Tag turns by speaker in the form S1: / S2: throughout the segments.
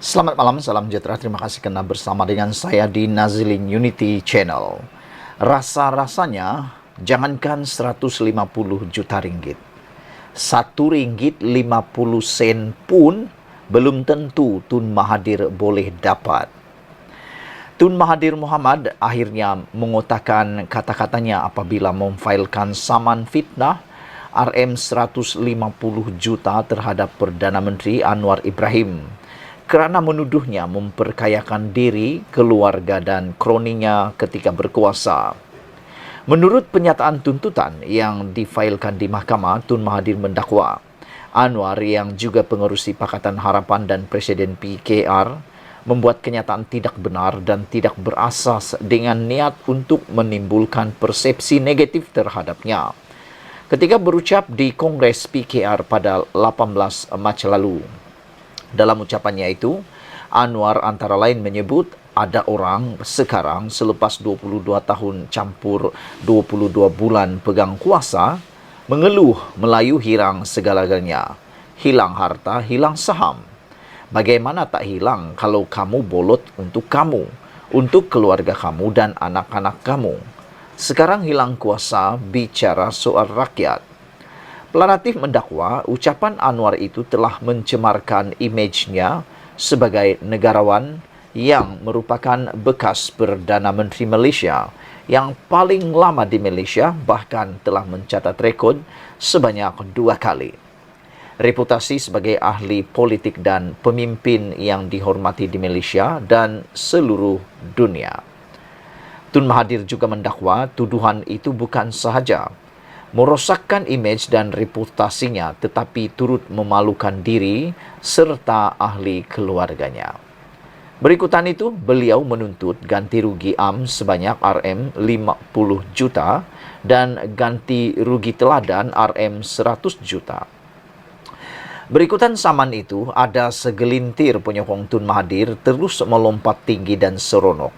S1: Selamat malam, salam sejahtera. Terima kasih karena bersama dengan saya di Nazilin Unity Channel. Rasa-rasanya, jangankan 150 juta ringgit. 1 ringgit 50 sen pun belum tentu Tun Mahathir boleh dapat. Tun Mahathir Mohamad akhirnya mengotakkan kata-katanya apabila memfailkan saman fitnah RM150 juta terhadap Perdana Menteri Anwar Ibrahim kerana menuduhnya memperkayakan diri, keluarga dan kroninya ketika berkuasa. Menurut penyataan tuntutan yang difailkan di mahkamah, Tun Mahathir mendakwa Anwar yang juga pengerusi Pakatan Harapan dan Presiden PKR membuat kenyataan tidak benar dan tidak berasas dengan niat untuk menimbulkan persepsi negatif terhadapnya. Ketika berucap di Kongres PKR pada 18 Mac lalu, dalam ucapannya itu, Anwar antara lain menyebut ada orang sekarang selepas 22 tahun campur 22 bulan pegang kuasa, mengeluh Melayu hilang segala-galanya. Hilang harta, hilang saham. Bagaimana tak hilang kalau kamu bolot untuk kamu, untuk keluarga kamu dan anak-anak kamu. Sekarang hilang kuasa, bicara soal rakyat. Pelaratif mendakwa ucapan Anwar itu telah mencemarkan imejnya sebagai negarawan yang merupakan bekas Perdana Menteri Malaysia yang paling lama di Malaysia, bahkan telah mencatat rekod sebanyak 2 kali. Reputasi sebagai ahli politik dan pemimpin yang dihormati di Malaysia dan seluruh dunia. Tun Mahathir juga mendakwa tuduhan itu bukan sahaja merosakkan imej dan reputasinya tetapi turut memalukan diri serta ahli keluarganya. Berikutan itu, beliau menuntut ganti rugi am sebanyak RM50 juta dan ganti rugi teladan RM100 juta. Berikutan saman itu, ada segelintir penyokong Tun Mahathir terus melompat tinggi dan seronok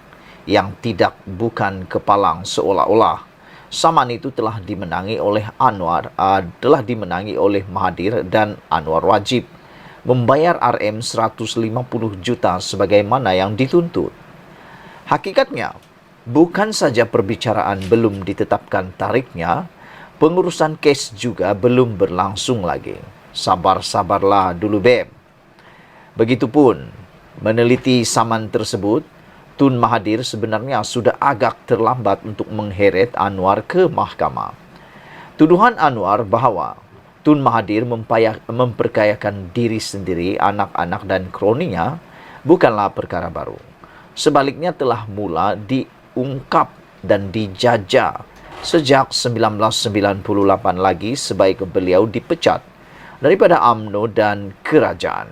S1: yang tidak bukan kepalang seolah-olah saman itu telah dimenangi oleh Mahathir dan Anwar wajib membayar RM150 juta sebagaimana yang dituntut. Hakikatnya, bukan saja perbicaraan belum ditetapkan tariknya, pengurusan kes juga belum berlangsung lagi. Sabar-sabarlah dulu, Beb. Begitupun, meneliti saman tersebut, Tun Mahathir sebenarnya sudah agak terlambat untuk mengheret Anwar ke mahkamah. Tuduhan Anwar bahawa Tun Mahathir memperkayakan diri sendiri, anak-anak dan kroninya bukanlah perkara baru. Sebaliknya telah mula diungkap dan dijajah sejak 1998 lagi sebaik beliau dipecat daripada UMNO dan kerajaan.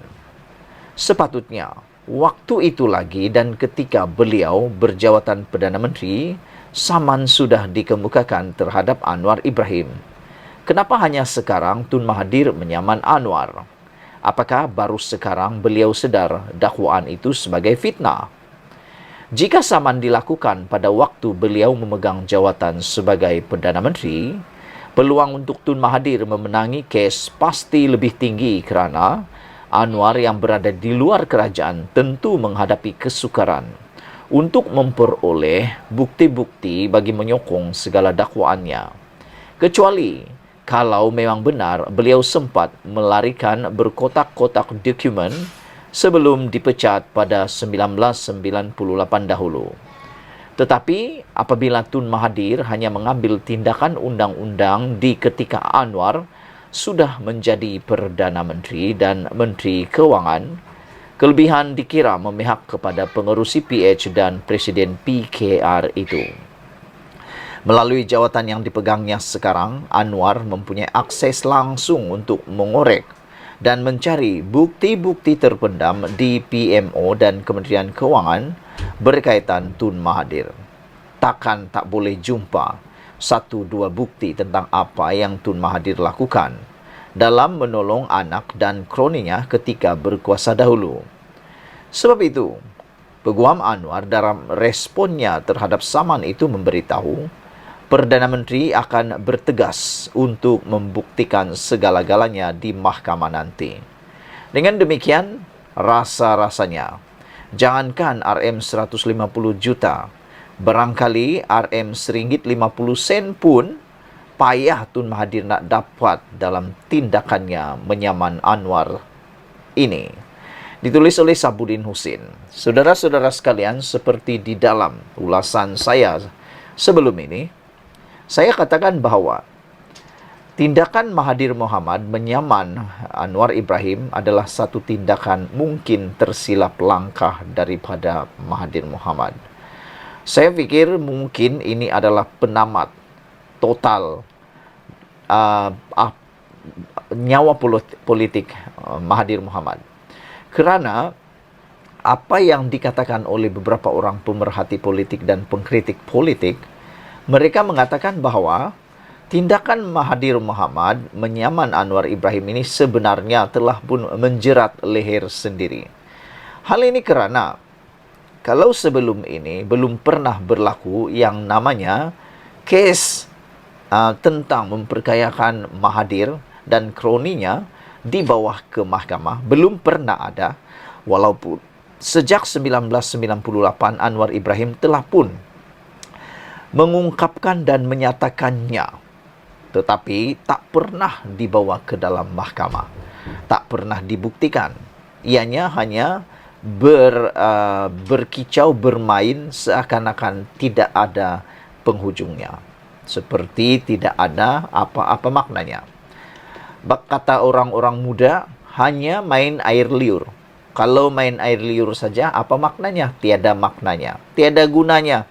S1: Sepatutnya, waktu itu lagi dan ketika beliau berjawatan Perdana Menteri, saman sudah dikemukakan terhadap Anwar Ibrahim. Kenapa hanya sekarang Tun Mahathir menyaman Anwar? Apakah baru sekarang beliau sedar dakwaan itu sebagai fitnah? Jika saman dilakukan pada waktu beliau memegang jawatan sebagai Perdana Menteri, peluang untuk Tun Mahathir memenangi kes pasti lebih tinggi kerana Anwar yang berada di luar kerajaan tentu menghadapi kesukaran untuk memperoleh bukti-bukti bagi menyokong segala dakwaannya. Kecuali kalau memang benar beliau sempat melarikan berkotak-kotak dokumen sebelum dipecat pada 1998 dahulu. Tetapi apabila Tun Mahathir hanya mengambil tindakan undang-undang di ketika Anwar sudah menjadi Perdana Menteri dan Menteri Kewangan, kelebihan dikira memihak kepada pengerusi PH dan Presiden PKR itu. Melalui jawatan yang dipegangnya sekarang, Anwar mempunyai akses langsung untuk mengorek dan mencari bukti-bukti terpendam di PMO dan Kementerian Kewangan berkaitan Tun Mahathir. Takkan tak boleh jumpa 1-2 bukti tentang apa yang Tun Mahathir lakukan dalam menolong anak dan kroninya ketika berkuasa dahulu. Sebab itu, Peguam Anwar dalam responnya terhadap saman itu memberitahu Perdana Menteri akan bertegas untuk membuktikan segala-galanya di mahkamah nanti. Dengan demikian, Rasa-rasanya, jangankan RM 150 juta, barangkali RM RM1.50 pun payah Tun Mahathir nak dapat dalam tindakannya menyaman Anwar ini. Ditulis oleh Sabudin Husin. Saudara-saudara sekalian, seperti di dalam ulasan saya sebelum ini, saya katakan bahwa tindakan Mahathir Mohamad menyaman Anwar Ibrahim adalah satu tindakan mungkin tersilap langkah daripada Mahathir Mohamad. Saya pikir mungkin ini adalah penamat total nyawa politik Mahathir Mohamad. Kerana apa yang dikatakan oleh beberapa orang pemerhati politik dan pengkritik politik, mereka mengatakan bahwa tindakan Mahathir Mohamad menyaman Anwar Ibrahim ini sebenarnya telah pun menjerat leher sendiri. Hal ini kerana kalau sebelum ini belum pernah berlaku yang namanya kes tentang memperkayakan Mahathir dan kroninya dibawa ke mahkamah, belum pernah ada, walaupun sejak 1998 Anwar Ibrahim telah pun mengungkapkan dan menyatakannya, tetapi tak pernah dibawa ke dalam mahkamah, tak pernah dibuktikan. Ianya hanya berkicau, bermain seakan-akan tidak ada penghujungnya, seperti tidak ada apa-apa maknanya. Kata orang-orang muda, hanya main air liur. Kalau main air liur saja, apa maknanya? Tiada maknanya, tiada gunanya.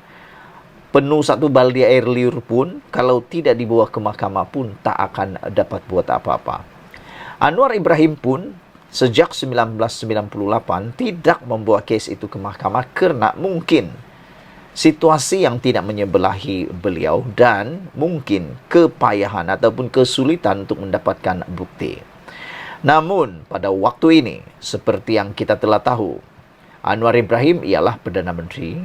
S1: Penuh satu baldi air liur pun, kalau tidak dibawa ke mahkamah pun, tak akan dapat buat apa-apa. Anwar Ibrahim pun, sejak 1998, tidak membawa kes itu ke mahkamah kerana mungkin situasi yang tidak menyebelahi beliau dan mungkin kepayahan ataupun kesulitan untuk mendapatkan bukti. Namun, pada waktu ini, seperti yang kita telah tahu, Anwar Ibrahim ialah Perdana Menteri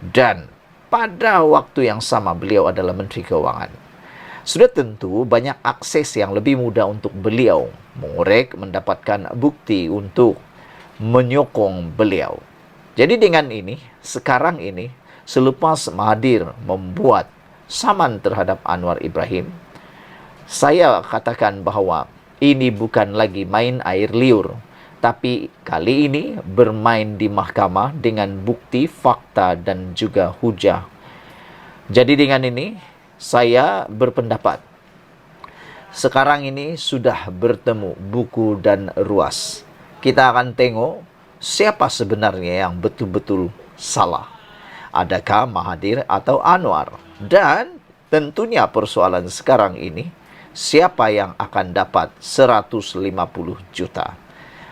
S1: dan pada waktu yang sama beliau adalah Menteri Keuangan. Sudah tentu banyak akses yang lebih mudah untuk beliau mengorek, mendapatkan bukti untuk menyokong beliau. Jadi dengan ini, sekarang ini, selepas Mahathir membuat saman terhadap Anwar Ibrahim, saya katakan bahawa ini bukan lagi main air liur, tapi kali ini bermain di mahkamah dengan bukti, fakta dan juga hujah. Jadi dengan ini, saya berpendapat sekarang ini sudah bertemu buku dan ruas. Kita akan tengok siapa sebenarnya yang betul-betul salah. Adakah Mahathir atau Anwar? Dan tentunya persoalan sekarang ini, siapa yang akan dapat 150 juta?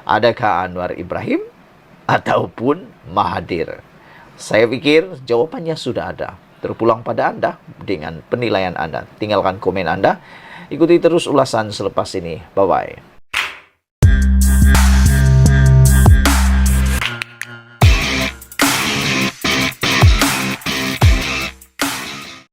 S1: Adakah Anwar Ibrahim ataupun Mahathir? Saya pikir jawapannya sudah ada. Terpulang pada Anda dengan penilaian Anda. Tinggalkan komen Anda. Ikuti terus ulasan selepas ini. Bye-bye.